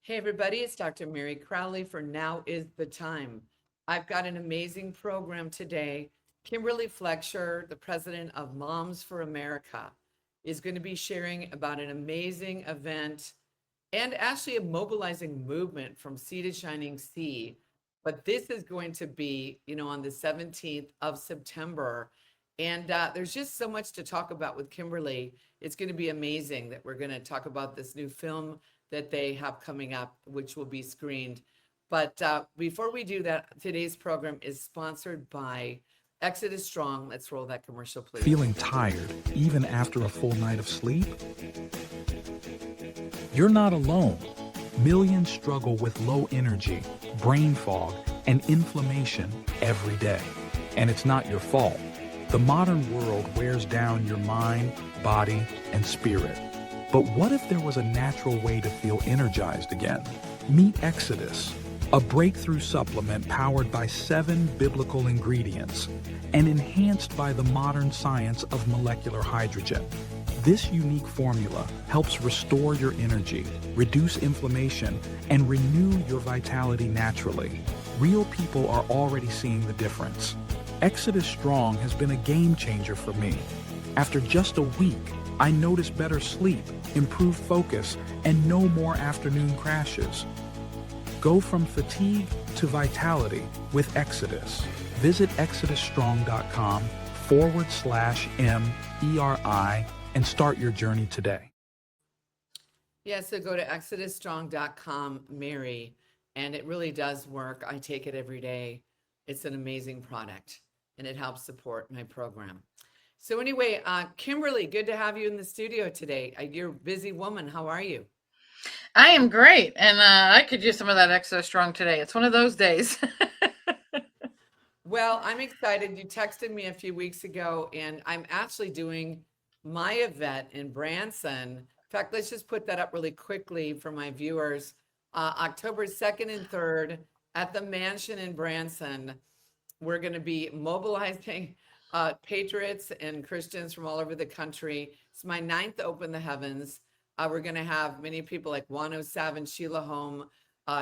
Hey, everybody, it's Dr. Meri Crowley for Now is the Time. I've got an amazing program today. Kimberly Fletcher, the president of Moms for America, is going to be sharing about an amazing event and actually a mobilizing movement from sea to shining sea. But this is going to be, on the 17th of September. And there's just so much to talk about with Kimberly. It's going to be amazing that we're going to talk about this new film that they have coming up, which will be screened. But before we do that, today's program is sponsored by Exodus Strong. Let's roll that commercial, please. Feeling tired even after a full night of sleep? You're not alone. Millions struggle with low energy, brain fog, and inflammation every day. And it's not your fault. The modern world wears down your mind, body, and spirit. But what if there was a natural way to feel energized again? Meet Exodus, a breakthrough supplement powered by 7 biblical ingredients and enhanced by the modern science of molecular hydrogen. This unique formula helps restore your energy, reduce inflammation, and renew your vitality naturally. Real people are already seeing the difference. Exodus Strong has been a game changer for me. After just a week, I noticed better sleep, improved focus, and no more afternoon crashes. Go from fatigue to vitality with Exodus. Visit exodusstrong.com/MERI and start your journey today. Yeah, so go to ExodusStrong.com, Meri, and it really does work. I take it every day. It's an amazing product, and it helps support my program. So anyway, Kimberly, good to have you in the studio today. You're a busy woman. How are you? I am great, and I could use some of that Exo Strong today. It's one of those days. Well, I'm excited. You texted me a few weeks ago, and I'm actually doing my event in Branson. In fact, let's just put that up really quickly for my viewers. October 2nd and 3rd at the Mansion in Branson. We're going to be mobilizing patriots and Christians from all over the country. It's my 9th Open the Heavens. We're going to have many people like Juan O'Savin, Sheila Holm,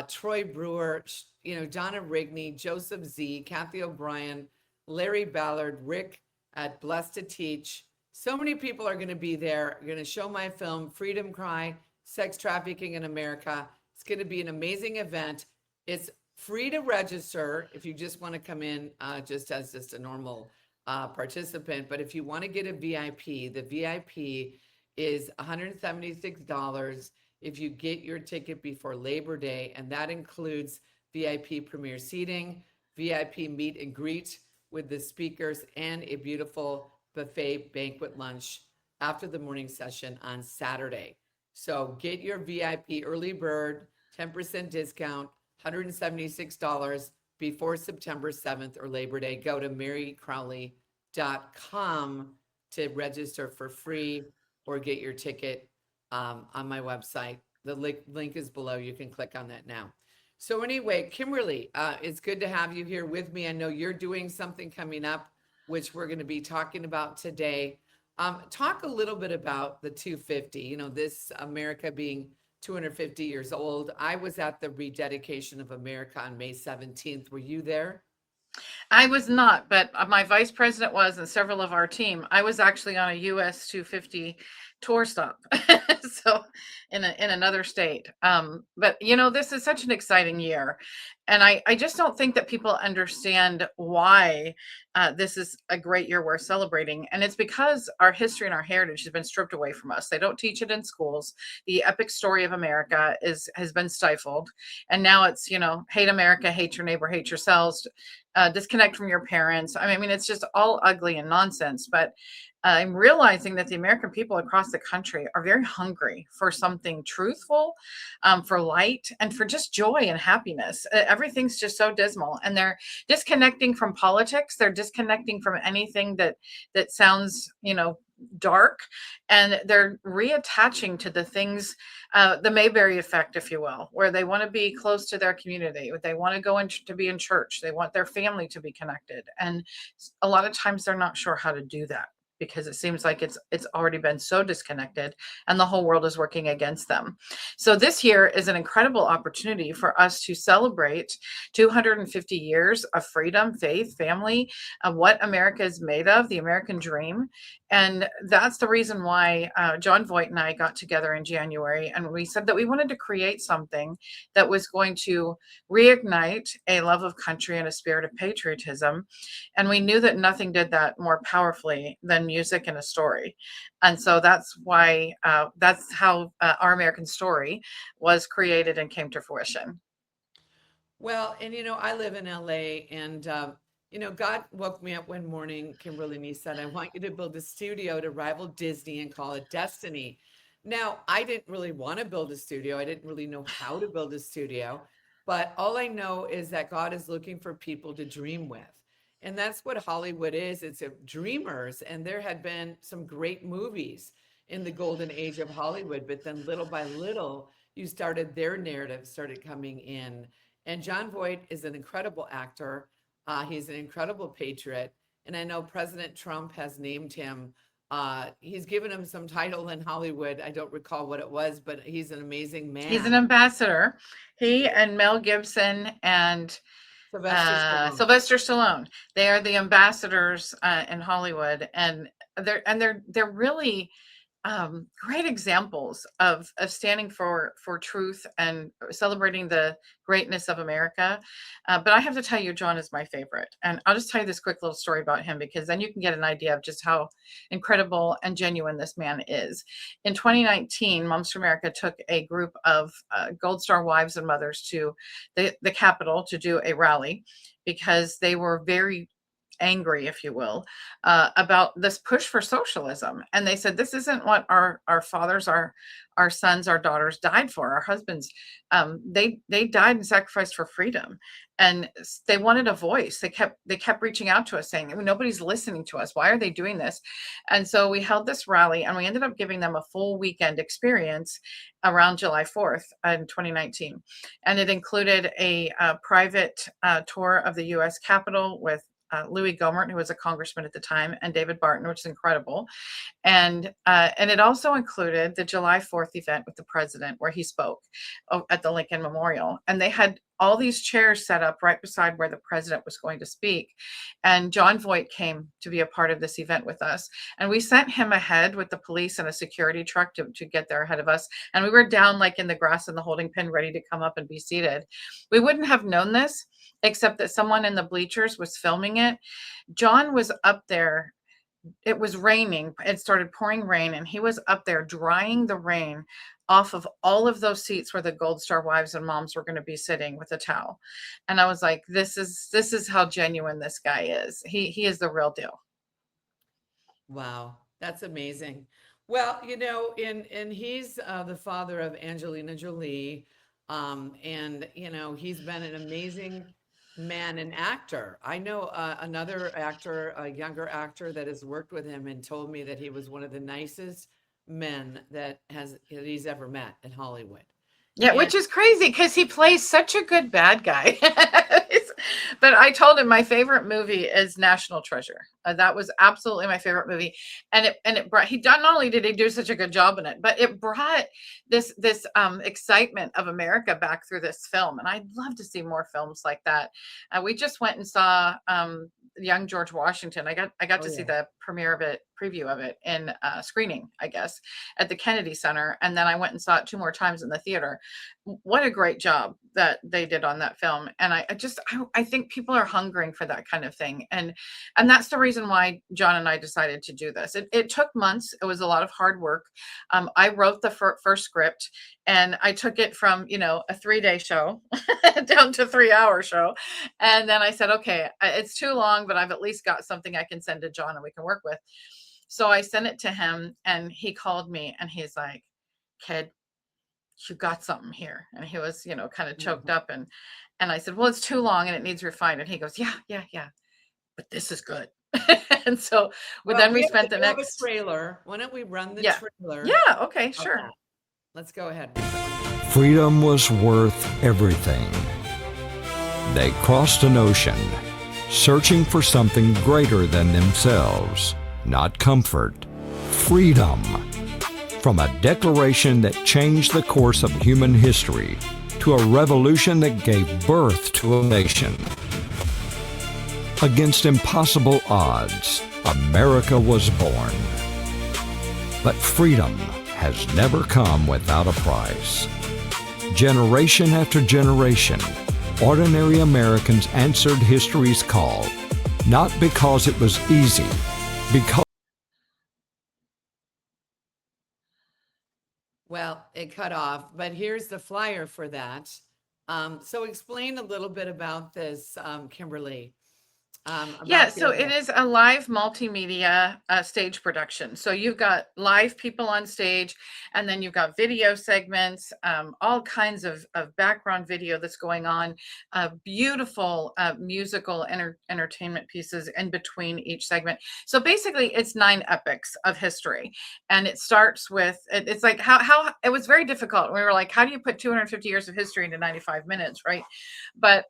Troy Brewer, Donna Rigney, Joseph Z, Kathy O'Brien, Larry Ballard, Rick at Blessed to Teach. So many people are going to be there. We're going to show my film, Freedom Cry, Sex Trafficking in America. It's going to be an amazing event. It's free to register if you just want to come in just as a normal participant. But if you want to get a VIP, the VIP is $176 if you get your ticket before Labor Day, and that includes VIP premier seating, VIP meet and greet with the speakers, and a beautiful buffet banquet lunch after the morning session on Saturday. So get your VIP early bird, 10% discount, $176 before September 7th or Labor Day. Go to MeriCrowley.com to register for free or get your ticket on my website. The link is below. You can click on that now. So anyway, Kimberly, it's good to have you here with me. I know you're doing something coming up, which we're going to be talking about today. Talk a little bit about the 250, this America being 250 years old. I was at the rededication of America on May 17th. Were you there? I was not, but my vice president was, and several of our team. I was actually on a US 250 tour stop, so in another state. But this is such an exciting year, and I just don't think that people understand why this is a great year worth celebrating. And it's because our history and our heritage has been stripped away from us. They don't teach it in schools. The epic story of America has been stifled, and now it's hate America, hate your neighbor, hate yourselves. Disconnect from your parents. I mean, it's just all ugly and nonsense. But I'm realizing that the American people across the country are very hungry for something truthful, for light, and for just joy and happiness. Everything's just so dismal, and they're disconnecting from politics. They're disconnecting from anything that sounds, dark, and they're reattaching to the things, the Mayberry effect, if you will, where they want to be close to their community, they want to go to be in church, they want their family to be connected, and a lot of times they're not sure how to do that because it seems like it's already been so disconnected and the whole world is working against them. So this year is an incredible opportunity for us to celebrate 250 years of freedom, faith, family, of what America is made of, the American dream. And that's the reason why John Voight and I got together in January, and we said that we wanted to create something that was going to reignite a love of country and a spirit of patriotism. And we knew that nothing did that more powerfully than music and a story. And so that's why, that's how Our American Story was created and came to fruition. Well, and I live in LA, and God woke me up one morning, Kimberly, and he said, I want you to build a studio to rival Disney and call it Destiny. Now, I didn't really want to build a studio. I didn't really know how to build a studio, but all I know is that God is looking for people to dream with. And that's what Hollywood is. It's dreamers. And there had been some great movies in the golden age of Hollywood, but then little by little, their narrative started coming in. And John Voight is an incredible actor. He's an incredible patriot. And I know President Trump has named him. He's given him some title in Hollywood. I don't recall what it was, but he's an amazing man. He's an ambassador. He and Mel Gibson and Sylvester Stallone. They are the ambassadors in Hollywood, and they're really great examples of standing for truth and celebrating the greatness of America. But I have to tell you, John is my favorite. And I'll just tell you this quick little story about him, because then you can get an idea of just how incredible and genuine this man is. In 2019, Moms for America took a group of Gold Star wives and mothers to the Capitol to do a rally, because they were very angry, if you will, about this push for socialism. And they said, this isn't what our fathers, our sons, our daughters died for, our husbands. They died and sacrificed for freedom. And they wanted a voice. They kept reaching out to us saying, nobody's listening to us. Why are they doing this? And so we held this rally, and we ended up giving them a full weekend experience around July 4th in 2019. And it included a private tour of the U.S. Capitol with Louis Gohmert, who was a congressman at the time, and David Barton, which is incredible. And it also included the July 4th event with the president, where he spoke at the Lincoln Memorial. And they had all these chairs set up right beside where the president was going to speak. And John Voight came to be a part of this event with us. And we sent him ahead with the police and a security truck to get there ahead of us. And we were down like in the grass in the holding pen, ready to come up and be seated. We wouldn't have known this, except that someone in the bleachers was filming it. John was up there. It was raining. It started pouring rain, and he was up there drying the rain off of all of those seats where the Gold Star wives and moms were going to be sitting with a towel. And I was like, this is how genuine this guy is. He is the real deal. Wow, that's amazing. Well, and he's the father of Angelina Jolie. And he's been an amazing man and actor. I know another actor, a younger actor, that has worked with him and told me that he was one of the nicest men that he's ever met in Hollywood. Yeah, And which is crazy because he plays such a good bad guy. But I told him my favorite movie is National Treasure. That was absolutely my favorite movie, and it brought. Not only did he do such a good job in it, but it brought this excitement of America back through this film. And I'd love to see more films like that. We just went and saw Young George Washington. I got to see the preview of it in screening, I guess, at the Kennedy Center, and then I went and saw it 2 more times in the theater. What a great job that they did on that film. And I think people are hungering for that kind of thing, and that's the reason why John and I decided to do this. It took months. It was a lot of hard work. I wrote the first script, and I took it from a 3-day show down to 3-hour show, and then I said, okay, it's too long, but I've at least got something I can send to John and we can work with. So I sent it to him, and he called me, and he's like, "Kid, you got something here." And he was, kind of choked up, and I said, "Well, it's too long and it needs refined." And he goes, yeah, but this is good. And so then we spent the next trailer. Why don't we run the trailer? Yeah. Okay, sure. Okay. Let's go ahead. Freedom was worth everything. They crossed an ocean, searching for something greater than themselves. not comfort, freedom. From a declaration that changed the course of human history to a revolution that gave birth to a nation. Against impossible odds, America was born. But freedom has never come without a price. Generation after generation, ordinary Americans answered history's call, not because it was easy, because Well, it cut off, but here's the flyer for that. So explain a little bit about this, Kimberly. Yeah, About the so it event. is a live multimedia stage production. So you've got live people on stage, and then you've got video segments, all kinds of background video that's going on, beautiful musical entertainment pieces in between each segment. So basically, it's 9 epics of history, and it starts with it's like how it was very difficult. We were like, how do you put 250 years of history into 95 minutes, right? But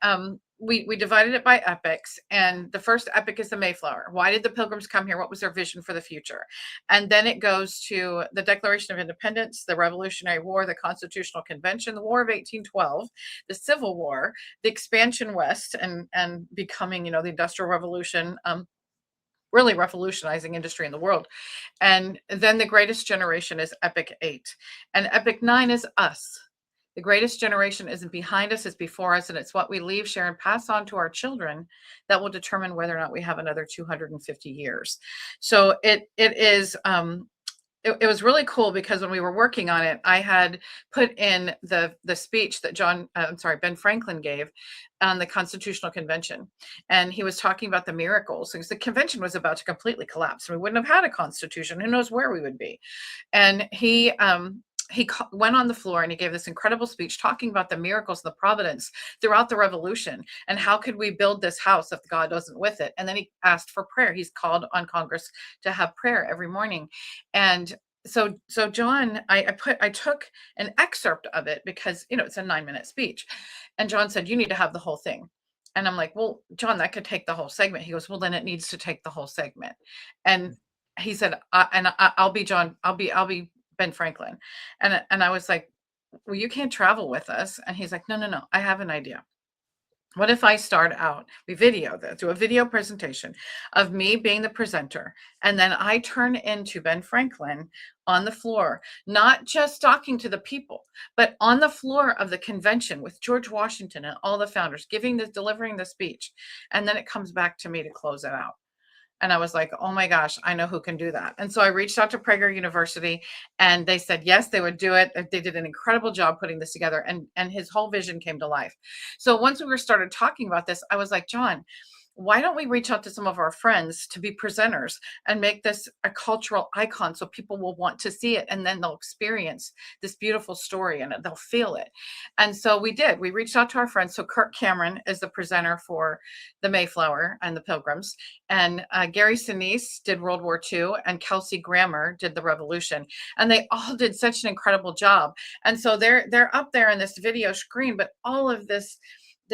we divided it by epics, and the first epic is the Mayflower. Why did the Pilgrims come here? What was their vision for the future? And then it goes to the Declaration of Independence, the Revolutionary War, the Constitutional Convention, the War of 1812, the Civil War, the expansion west, and becoming, the Industrial Revolution, really revolutionizing industry in the world. And then the Greatest Generation is Epic 8, and Epic 9 is us. The greatest generation isn't behind us, it's before us, and it's what we leave, share, and pass on to our children that will determine whether or not we have another 250 years. So it was really cool because when we were working on it, I had put in the speech that Ben Franklin gave on the Constitutional Convention, and he was talking about the miracles because the convention was about to completely collapse. We wouldn't have had a constitution. Who knows where we would be? And he went on the floor and he gave this incredible speech talking about the miracles and the providence throughout the revolution and how could we build this house if God wasn't with it. And then he asked for prayer. He's called on Congress to have prayer every morning. And so John, I took an excerpt of it because, it's a 9-minute speech. And John said, you need to have the whole thing. And I'm like, well, John, that could take the whole segment. He goes, well, then it needs to take the whole segment. And he said, I'll be John. I'll be Ben Franklin. And I was like, well, you can't travel with us. And he's like, no, I have an idea. What if I start out, we do a video presentation of me being the presenter, and then I turn into Ben Franklin on the floor, not just talking to the people, but on the floor of the convention with George Washington and all the founders delivering the speech. And then it comes back to me to close it out. And I was like, oh my gosh, I know who can do that. And so I reached out to Prager University, and they said, yes, they would do it. They did an incredible job putting this together, and his whole vision came to life. So once we started talking about this, I was like, John, why don't we reach out to some of our friends to be presenters and make this a cultural icon so people will want to see it, and then they'll experience this beautiful story and they'll feel it. And so we did. We reached out to our friends. So Kirk Cameron is the presenter for the Mayflower and the Pilgrims, and Gary Sinese did World War II, and Kelsey Grammer did the Revolution, and they all did such an incredible job. And so they're up there in this video screen, but all of this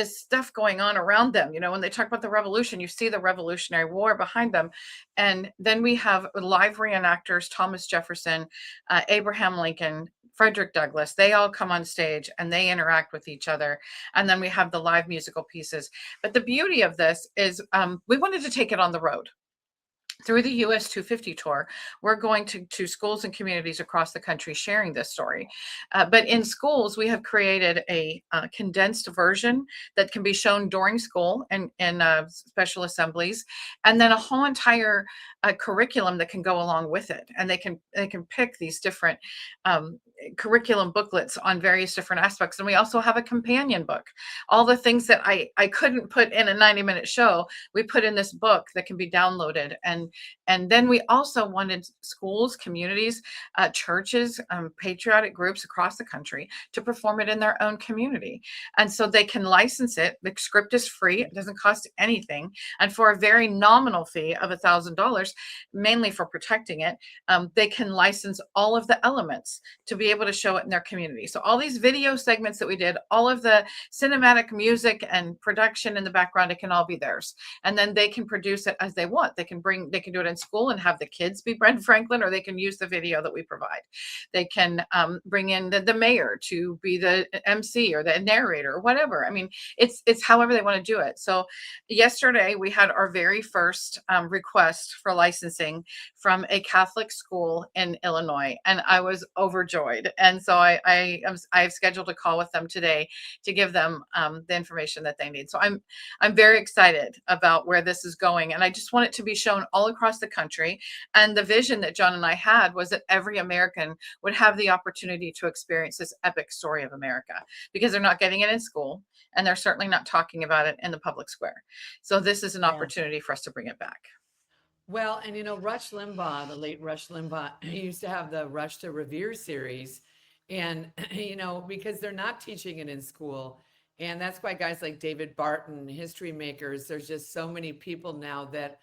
stuff going on around them. When they talk about the revolution, you see the Revolutionary War behind them. And then we have live reenactors, Thomas Jefferson, Abraham Lincoln, Frederick Douglass. They all come on stage and they interact with each other. And then we have the live musical pieces. But the beauty of this is we wanted to take it on the road. Through the US 250 tour, we're going to schools and communities across the country sharing this story. But in schools, we have created a condensed version that can be shown during school and in special assemblies, and then a whole entire curriculum that can go along with it. And they can pick these different curriculum booklets on various different aspects. And we also have a companion book. All the things that I couldn't put in a 90-minute show, we put in this book that can be downloaded. And then we also wanted schools, communities, churches, patriotic groups across the country to perform it in their own community. And so they can license it. The script is free. It doesn't cost anything. And for a very nominal fee of $1,000, mainly for protecting it, they can license all of the elements to be be able to show it in their community. So all these video segments that we did, all of the cinematic music and production in the background, it can all be theirs. And then they can produce it as they want. They can do it in school and have the kids be Ben Franklin, or they can use the video that we provide. They can bring in the mayor to be the MC or the narrator or whatever. I mean, it's however they want to do it. So yesterday we had our very first request for licensing from a Catholic school in Illinois, and I was overjoyed. And so I've scheduled a call with them today to give them the information that they need. So I'm very excited about where this is going, and I just want it to be shown all across the country. And the vision that John and I had was that every American would have the opportunity to experience this epic story of America, because they're not getting it in school, and they're certainly not talking about it in the public square. So this is an opportunity for us to bring it back. Well, and Rush Limbaugh, the late Rush Limbaugh, he used to have the Rush to Revere series. And, because they're not teaching it in school. And that's why guys like David Barton, history makers, there's just so many people now that,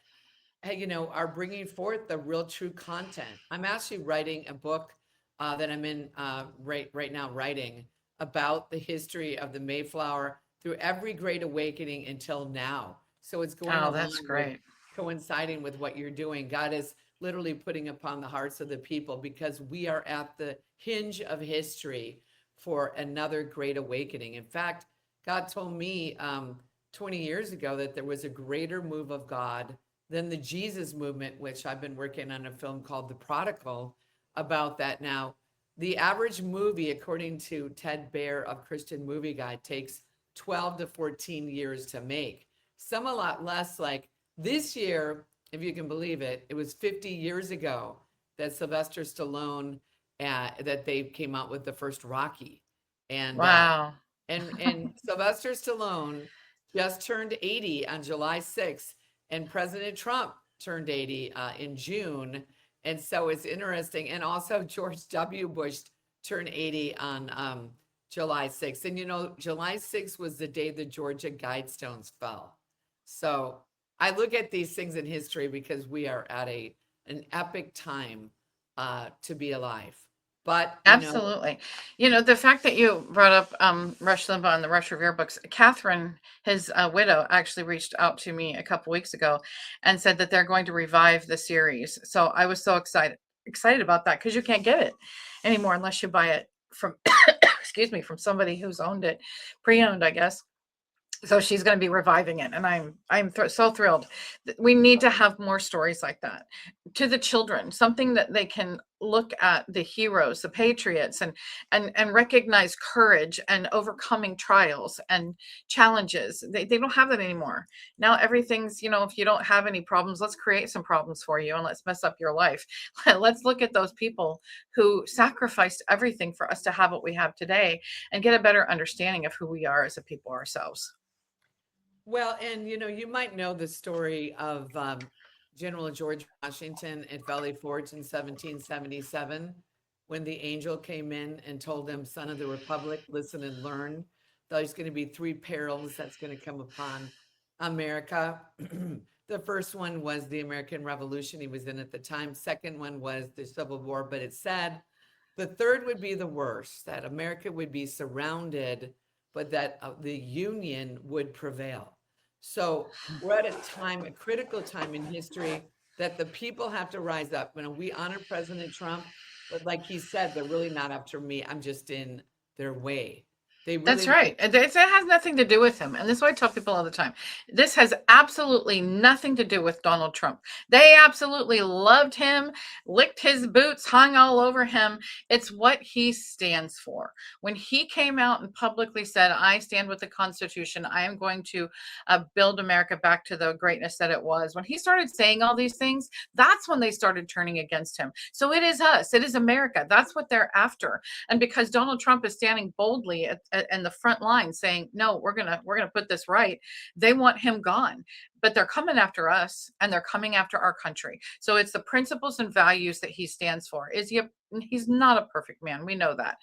are bringing forth the real true content. I'm actually writing a book that I'm in right now writing about the history of the Mayflower through every Great Awakening until now. So it's going Oh, that's great. Coinciding with what you're doing. God is literally putting upon the hearts of the people, because we are at the hinge of history for another Great Awakening. In fact, God told me 20 years ago that there was a greater move of God than the Jesus movement, which I've been working on a film called The Prodigal about that now. The average movie, according to Ted Baer of Christian Movie Guide, takes 12 to 14 years to make. Some a lot less. Like this year, if you can believe it, it was 50 years ago that Sylvester Stallone, that they came out with the first Rocky. And wow. And Sylvester Stallone just turned 80 on July 6th, and President Trump turned 80 in June. And so it's interesting. And also George W. Bush turned 80 on July 6th. And July 6th was the day the Georgia Guidestones fell. So I look at these things in history because we are at an epic time to be alive. But absolutely, the fact that you brought up Rush Limbaugh and the Rush Revere books, Catherine, his widow, actually reached out to me a couple weeks ago and said that they're going to revive the series. So I was so excited about that, because you can't get it anymore unless you buy it from excuse me, from somebody who's owned it, pre-owned, I guess. So she's going to be reviving it, and I'm so thrilled. We need to have more stories like that to the children, something that they can look at the heroes, the patriots, and recognize courage and overcoming trials and challenges. They don't have that anymore. Now everything's, if you don't have any problems, let's create some problems for you and let's mess up your life. Let's look at those people who sacrificed everything for us to have what we have today and get a better understanding of who we are as a people ourselves. Well, and you might know the story of General George Washington at Valley Forge in 1777, when the angel came in and told him, "Son of the Republic, listen and learn. There's going to be 3 perils that's going to come upon America." The first one was the American Revolution he was in at the time. Second one was the Civil War, but it said the third would be the worst, that America would be surrounded, but that the Union would prevail. So we're at a critical time in history, that the people have to rise up. We honor President Trump, but like he said, they're really not after me. I'm just in their way. That's right. It has nothing to do with him. And this is what I tell people all the time. This has absolutely nothing to do with Donald Trump. They absolutely loved him, licked his boots, hung all over him. It's what he stands for. When he came out and publicly said, "I stand with the Constitution. I am going to build America back to the greatness that it was." When he started saying all these things, that's when they started turning against him. So it is us. It is America. That's what they're after. And because Donald Trump is standing boldly in the front line saying, "No, we're gonna put this right," they want him gone. But they're coming after us, and they're coming after our country. So it's the principles and values that he stands for. He's not a perfect man, we know that,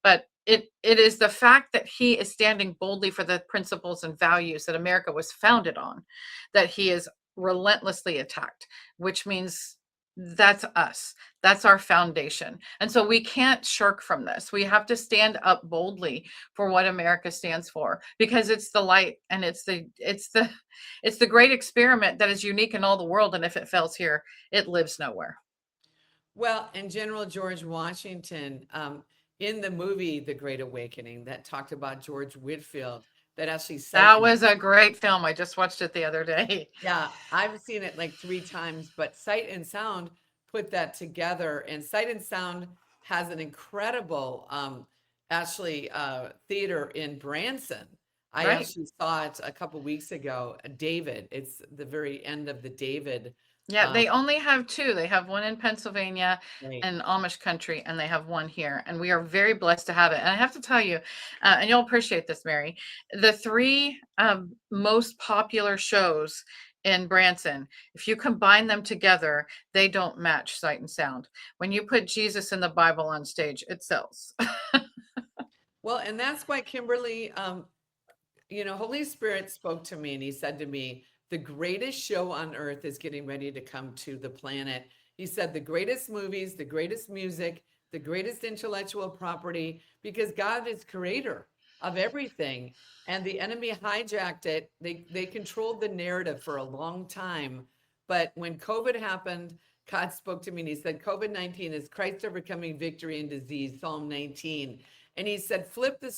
but it is the fact that he is standing boldly for the principles and values that America was founded on, that he is relentlessly attacked, which means That's us. That's our foundation. And so we can't shirk from this. We have to stand up boldly for what America stands for, because it's the light, and it's the great experiment that is unique in all the world. And if it fails here, it lives nowhere. Well, and General George Washington, in the movie The Great Awakening, that talked about George Whitefield, that actually That was a great film. I just watched it the other day. Yeah, I've seen it like 3 times, but Sight and Sound put that together, and Sight and Sound has an incredible, actually, theater in Branson. I Right. actually saw it a couple weeks ago. David, it's the very end of the David. Yeah, they only have 2. They have one in Pennsylvania Right. and Amish country, and they have one here. And we are very blessed to have it. And I have to tell you, and you'll appreciate this, Meri, the 3 most popular shows in Branson, if you combine them together, they don't match Sight and Sound. When you put Jesus and the Bible on stage, it sells. Well, and that's why Kimberly, Holy Spirit spoke to me, and he said to me, the greatest show on earth is getting ready to come to the planet. He said, the greatest movies, the greatest music, the greatest intellectual property, because God is creator of everything. And the enemy hijacked it. They controlled the narrative for a long time. But when COVID happened, God spoke to me and he said, COVID-19 is Christ overcoming victory and disease, Psalm 19. And he said, flip the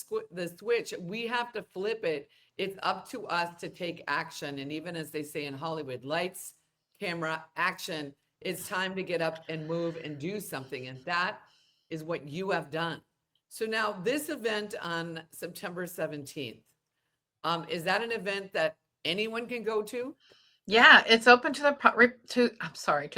switch. We have to flip it. It's up to us to take action. And even as they say in Hollywood, lights, camera, action, it's time to get up and move and do something. And that is what you have done. So now this event on September 17th, is that an event that anyone can go to? Yeah, it's open to to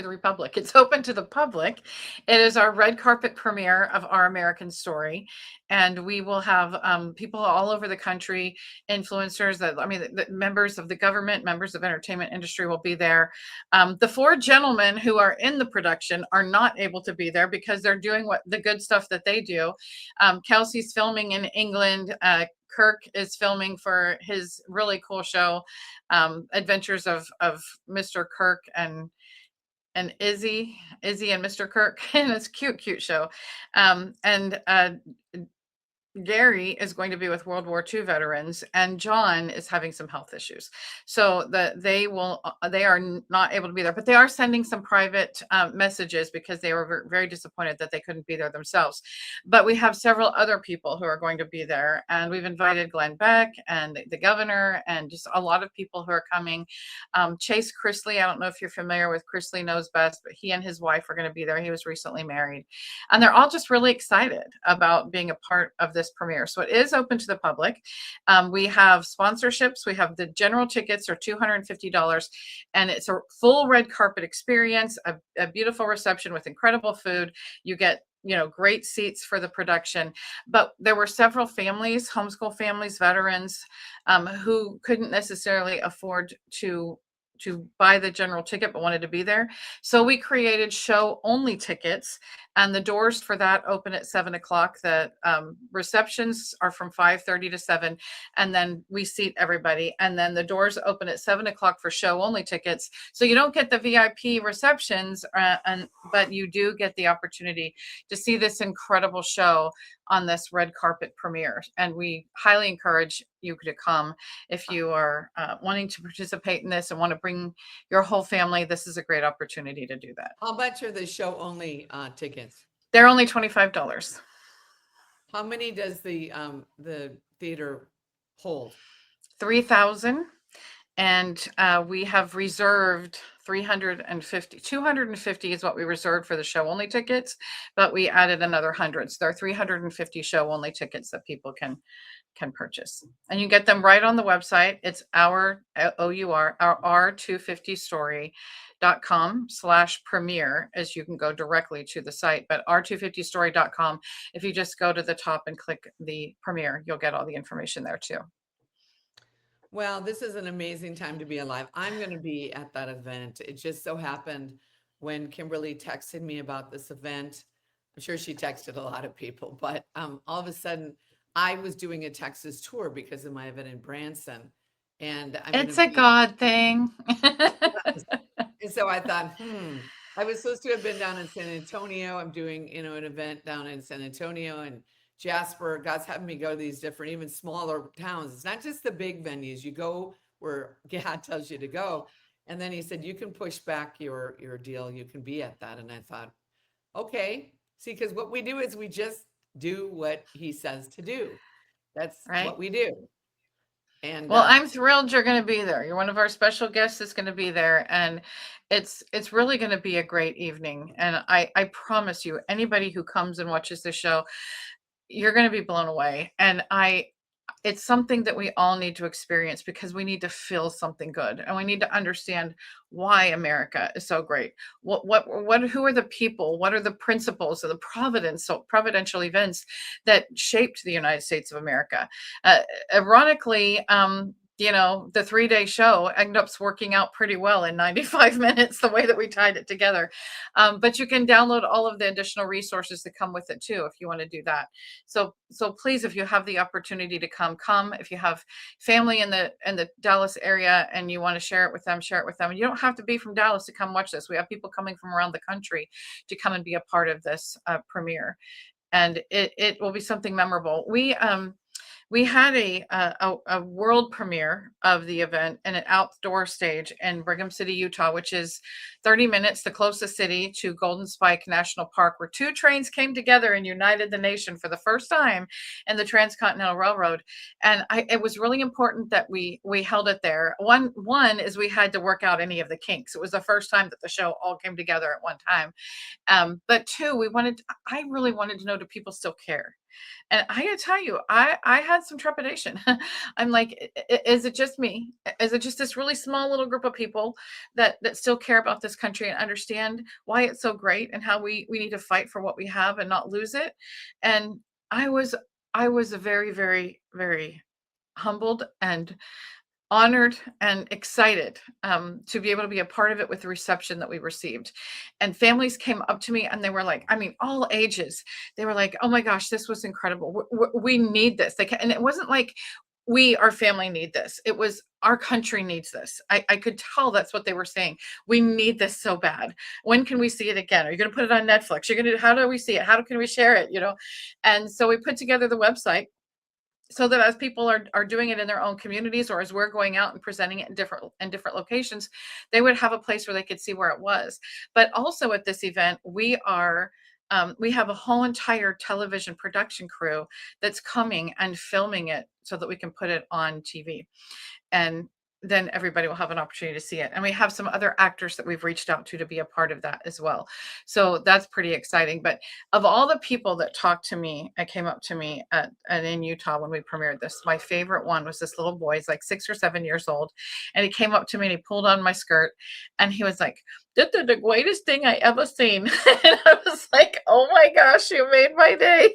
the Republic. It's open to the public. It is our red carpet premiere of Our American Story, and we will have people all over the country, influencers, the members of the government, members of entertainment industry will be there. The 4 gentlemen who are in the production are not able to be there because they're doing the good stuff that they do. Kelsey's filming in England. Kirk is filming for his really cool show, Adventures of Mr. Kirk and Izzy and Mr. Kirk, and it's a cute show. And Gary is going to be with World War II veterans, and John is having some health issues. So they are not able to be there, but they are sending some private messages because they were very disappointed that they couldn't be there themselves. But we have several other people who are going to be there, and we've invited Glenn Beck and the governor and just a lot of people who are coming. Chase Chrisley, I don't know if you're familiar with Chrisley Knows Best, but he and his wife are going to be there. He was recently married, and they're all just really excited about being a part of this premiere. So it is open to the public. We have sponsorships. We have the general tickets are $250, and it's a full red carpet experience, a beautiful reception with incredible food. You get great seats for the production. But there were several families, homeschool families, veterans, who couldn't necessarily afford to buy the general ticket but wanted to be there. So we created show only tickets, and the doors for that open at 7:00. The receptions are from 5:30 to 7, and then we seat everybody. And then the doors open at 7:00 for show only tickets. So you don't get the VIP receptions, but you do get the opportunity to see this incredible show on this red carpet premiere. And we highly encourage you to come if you are wanting to participate in this and want to bring your whole family. This is a great opportunity to do that. How much are the show only tickets? They're only $25. How many does the theater hold? 3,000, and we have reserved 350. 250 is what we reserved for the show only tickets, but we added another 100. So there are 350 show only tickets that people can purchase, and you get them right on the website. It's our r250story.com/premiere, as you can go directly to the site, but r250story.com. If you just go to the top and click the premiere, you'll get all the information there too. Well, this is an amazing time to be alive. I'm going to be at that event. It just so happened when Kimberly texted me about this event. I'm sure she texted a lot of people, but all of a sudden I was doing a Texas tour because of my event in Branson. And It's a God thing. And so I thought, I was supposed to have been down in San Antonio. I'm doing, an event down in San Antonio and Jasper. God's having me go to these different, even smaller towns. It's not just the big venues. You go where God tells you to go. And then he said, you can push back your deal. You can be at that. And I thought, okay. See, because what we do is we just do what he says to do. That's Right. what we do. And Well, I'm thrilled you're going to be there. You're one of our special guests that's going to be there, and it's really going to be a great evening. And I promise you, anybody who comes and watches the show, you're going to be blown away. And it's something that we all need to experience because we need to feel something good, and we need to understand why America is so great. Who are the people? What are the principles of the providential events that shaped the United States of America? Ironically, the 3-day show ended up working out pretty well in 95 minutes, the way that we tied it together. But you can download all of the additional resources that come with it too, if you want to do that. So please, if you have the opportunity to come. If you have family in the Dallas area and you want to share it with them, share it with them. And you don't have to be from Dallas to come watch this. We have people coming from around the country to come and be a part of this premiere. And it will be something memorable. We had a world premiere of the event in an outdoor stage in Brigham City, Utah, which is 30 minutes, the closest city to Golden Spike National Park, where 2 trains came together and united the nation for the first time in the Transcontinental Railroad. And it was really important that we held it there. One is we had to work out any of the kinks. It was the first time that the show all came together at one time. But 2, I really wanted to know, do people still care? And I gotta tell you, I had some trepidation. I'm like, is it just me? Is it just this really small little group of people that still care about this country and understand why it's so great and how we need to fight for what we have and not lose it? And I was very, very, very humbled and honored and excited to be able to be a part of it with the reception that we received. And families came up to me and they were like, all ages, they were like, oh my gosh, this was incredible. We need this. And it wasn't like our family need this. It was our country needs this. I could tell that's what they were saying. We need this so bad. When can we see it again? Are you going to put it on Netflix? How do we see it? How can we share it? And so we put together the website, so that as people are doing it in their own communities, or as we're going out and presenting it in different locations, they would have a place where they could see where it was. But also at this event, we have a whole entire television production crew that's coming and filming it so that we can put it on TV. And then everybody will have an opportunity to see it. And we have some other actors that we've reached out to be a part of that as well. So that's pretty exciting. But of all the people that talked to me and came up to me in Utah when we premiered this, my favorite one was this little boy. He's like 6 or 7 years old. And he came up to me and he pulled on my skirt and he was like, "This is the greatest thing I ever seen." And I was like, oh my gosh, you made my day.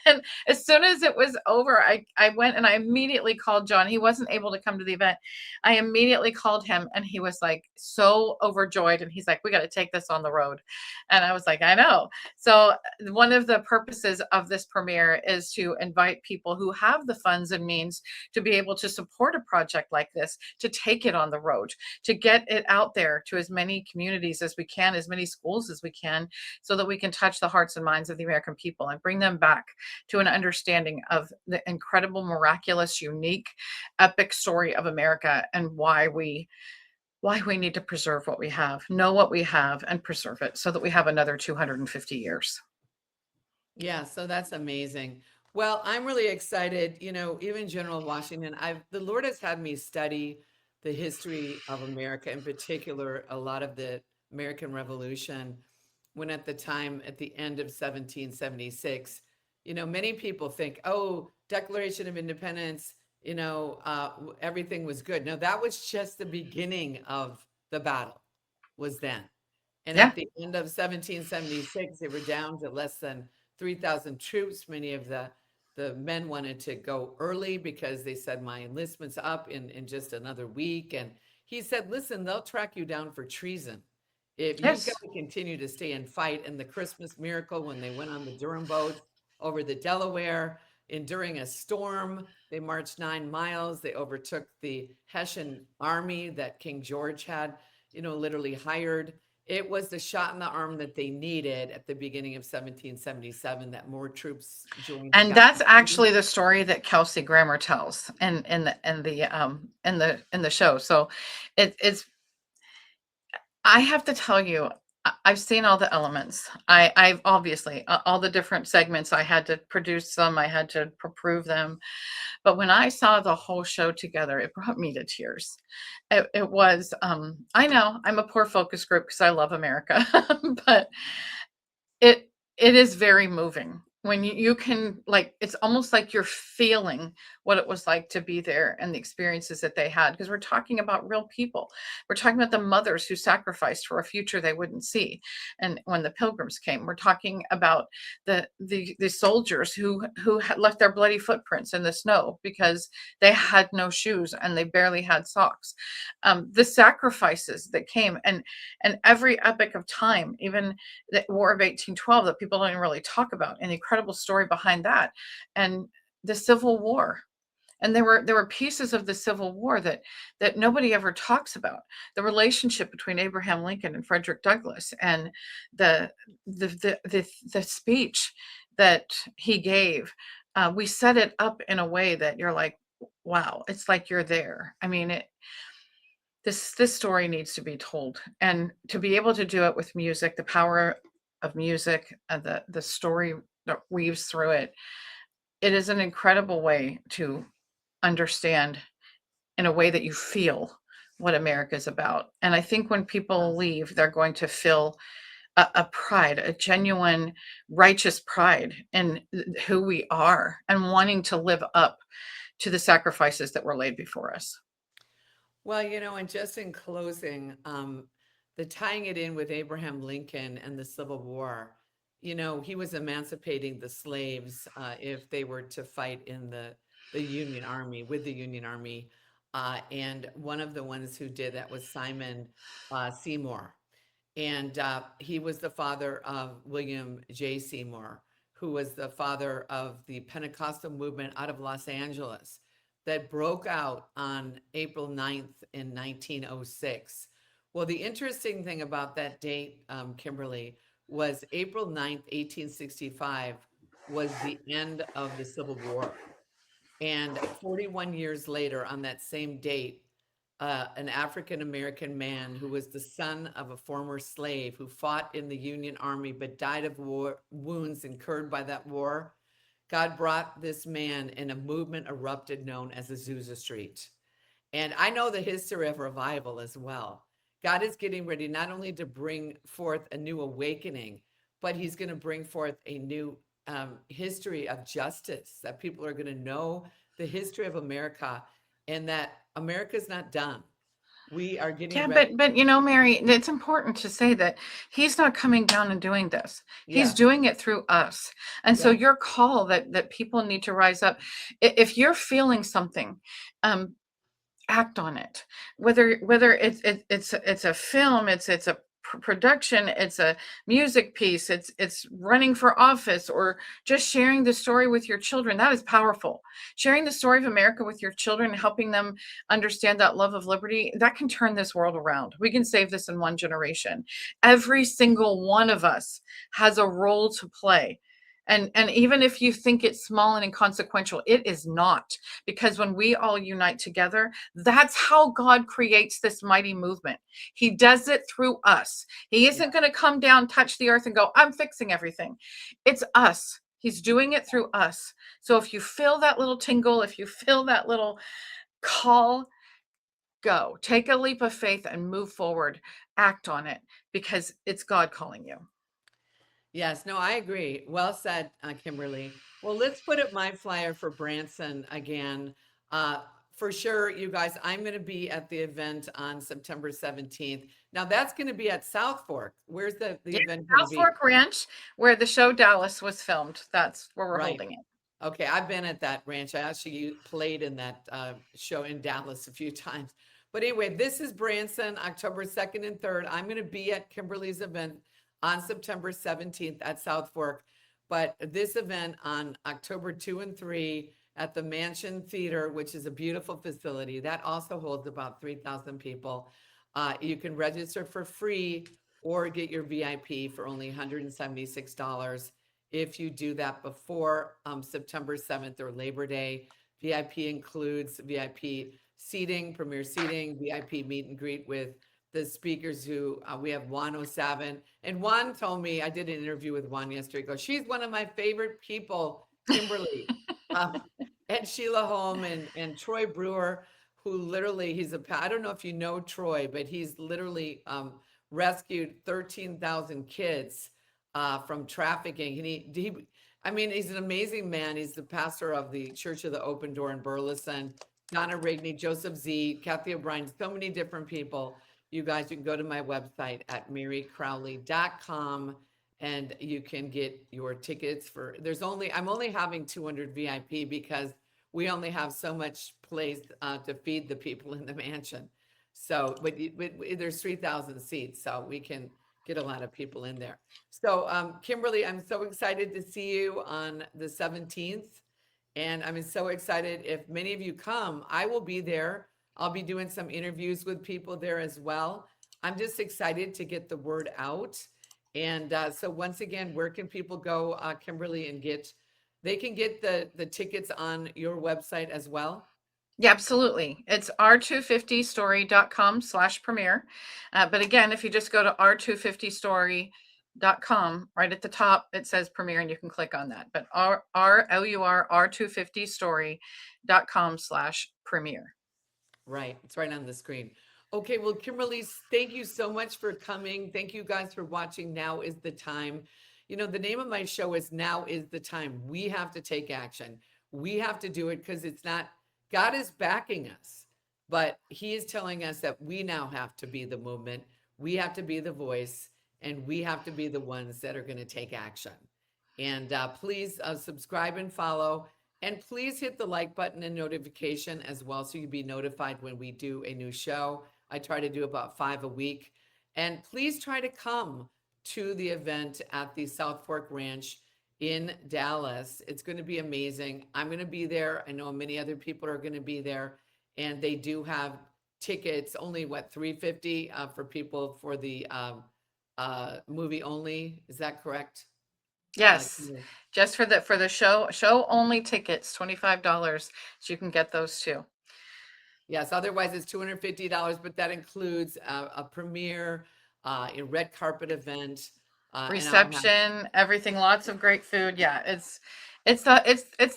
And as soon as it was over, I went and I immediately called John. He wasn't able to come to the event. I immediately called him and he was like so overjoyed. And he's like, "We got to take this on the road." And I was like, I know. So one of the purposes of this premiere is to invite people who have the funds and means to be able to support a project like this, to take it on the road, to get it out there to as many communities as we can, as many schools as we can, so that we can touch the hearts and minds of the American people and bring them back to an understanding of the incredible, miraculous, unique, epic story of America and why we need to preserve what we have, know what we have, and preserve it so that we have another 250 years. Yeah, so that's amazing. Well, I'm really excited. Even General Washington, the Lord has had me study the history of America, in particular, a lot of the American Revolution, when at the time, at the end of 1776, many people think, oh, Declaration of Independence, everything was good. No, that was just the beginning of the battle, was then. And Yeah. at the end of 1776, they were down to less than 3,000 troops. Many of the men wanted to go early because they said, my enlistment's up in just another week. And he said, listen, they'll track you down for treason if you've Yes. got to continue to stay and fight. And the Christmas miracle, when they went on the Durham boats over the Delaware, enduring a storm, they marched 9 miles. They overtook the Hessian army that King George had, literally hired. it was the shot in the arm that they needed at the beginning of 1777 that more troops joined. And that's actually the story that Kelsey Grammer tells in the show. So it's I have to tell you, I've seen all the elements. I've obviously all the different segments. I had to produce them. I had to prove them. But when I saw the whole show together, it brought me to tears. It was. I know I'm a poor focus group because I love America, but it is very moving when you can, like, it's almost like you're feeling what it was like to be there and the experiences that they had, because we're talking about real people. We're talking about the mothers who sacrificed for a future they wouldn't see, and when the pilgrims came, we're talking about the soldiers who had left their bloody footprints in the snow because they had no shoes and they barely had socks. The sacrifices that came, and every epic of time, even the War of 1812 that people don't even really talk about, and the incredible story behind that, and the Civil War. And there were pieces of the Civil War that nobody ever talks about. The relationship between Abraham Lincoln and Frederick Douglass, and the speech that he gave. We set it up in a way that you're like, wow, it's like you're there. I mean, this story needs to be told, and to be able to do it with music, the power of music, the story that weaves through it. It is an incredible way to understand in a way that you feel what America is about. And I think when people leave, they're going to feel a pride, a genuine righteous pride in who we are, and wanting to live up to the sacrifices that were laid before us. Well, and just in closing, the tying it in with Abraham Lincoln and the Civil War, he was emancipating the slaves if they were to fight in the Union Army, with the Union Army. And one of the ones who did that was Simon Seymour. And he was the father of William J. Seymour, who was the father of the Pentecostal movement out of Los Angeles that broke out on April 9th in 1906. Well, the interesting thing about that date, Kimberly, was April 9th, 1865 was the end of the Civil War. And 41 years later, on that same date, an African-American man who was the son of a former slave who fought in the Union Army but died of wounds incurred by that war, God brought this man, and a movement erupted known as Azusa Street. And I know the history of revival as well. God is getting ready not only to bring forth a new awakening, but he's going to bring forth a new history of justice, that people are going to know the history of America, and that America's not done. We are getting ready. But Meri, it's important to say that he's not coming down and doing this. He's Yeah. doing it through us. And so Yeah. your call that people need to rise up. If you're feeling something, act on it. Whether it's a film, it's a production, it's a music piece, it's running for office, or just sharing the story with your children. That is powerful. Sharing the story of America with your children, helping them understand that love of liberty, that can turn this world around. We can save this in one generation. Every single one of us has a role to play. And even if you think it's small and inconsequential, it is not, because when we all unite together, that's how God creates this mighty movement. He does it through us. He isn't going to come down, touch the earth, and go, I'm fixing everything. It's us. He's doing it through us. So if you feel that little tingle, if you feel that little call, go. Take a leap of faith and move forward. Act on it, because it's God calling you. Yes, no, I agree. Well said, Kimberly. Well, let's put up my flyer for Branson again. For sure, you guys, I'm going to be at the event on September 17th. Now, that's going to be at South Fork. Where's the event going to South be? Fork Ranch, where the show Dallas was filmed. That's where we're Right. holding it. Okay, I've been at that ranch. I actually played in that show in Dallas a few times. But anyway, this is Branson, October 2nd and 3rd. I'm going to be at Kimberly's event on September 17th at South Fork. But this event on October 2 and 3 at the Mansion Theater, which is a beautiful facility, that also holds about 3,000 people. You can register for free or get your VIP for only $176 if you do that before September 7th or Labor Day. VIP includes VIP seating, premier seating, VIP meet and greet with the speakers who we have Juan O'Savin. And Juan told me, I did an interview with Juan yesterday, he goes, she's one of my favorite people, Kimberly. And Sheila Holm and Troy Brewer, who literally, I don't know if you know Troy, but he's literally rescued 13,000 kids from trafficking. And I mean, he's an amazing man. He's the pastor of the Church of the Open Door in Burleson. Donna Rigney, Joseph Z, Kathy O'Brien, so many different people. You guys, you can go to my website at mericrowley.com and you can get your tickets for, I'm only having 200 VIP because we only have so much place to feed the people in the mansion. So, but there's 3,000 seats, so we can get a lot of people in there. So, Kimberly, I'm so excited to see you on the 17th. And I'm so excited. If many of you come, I will be there. I'll be doing some interviews with people there as well. I'm just excited to get the word out. And so once again, where can people go, Kimberly, and they can get the tickets on your website as well? Yeah, absolutely. It's r250story.com/premiere. But again, if you just go to r250story.com, right at the top, it says premiere and you can click on that. But r250story.com/premiere. Right. It's right on the screen. Okay. Well, Kimberly, thank you so much for coming. Thank you guys for watching. Now is the time. You know, the name of my show is Now is the Time. We have to take action. We have to do it because God is backing us, but he is telling us that we now have to be the movement. We have to be the voice, and we have to be the ones that are going to take action. And please subscribe and follow. And please hit the like button and notification as well, so you'll be notified when we do a new show. I try to do about 5 a week. And please try to come to the event at the South Fork Ranch in Dallas. It's going to be amazing. I'm going to be there. I know many other people are going to be there. And they do have tickets, only $350 for people for the movie only. Is that correct? Yes, just for the show only tickets, $25. So you can get those too. Yes, otherwise it's $250, but that includes a premiere, a red carpet event, reception, everything, lots of great food. Yeah, it's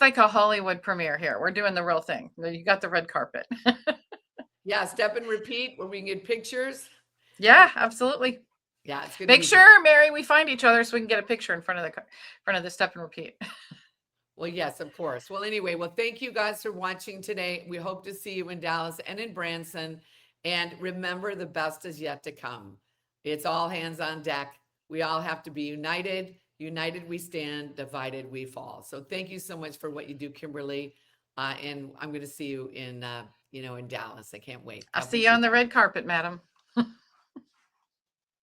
like a Hollywood premiere here. We're doing the real thing. You got the red carpet. Yeah, step and repeat where we can get pictures. Yeah, absolutely. Yeah, it's good. Make sure, Meri, we find each other so we can get a picture in front of the step and repeat. Well, yes, of course. Well, anyway, thank you guys for watching today. We hope to see you in Dallas and in Branson. And remember, the best is yet to come. It's all hands on deck. We all have to be united. United we stand, divided we fall. So thank you so much for what you do, Kimberly. And I'm going to see you in Dallas. I can't wait. I'll see you on the red carpet, madam.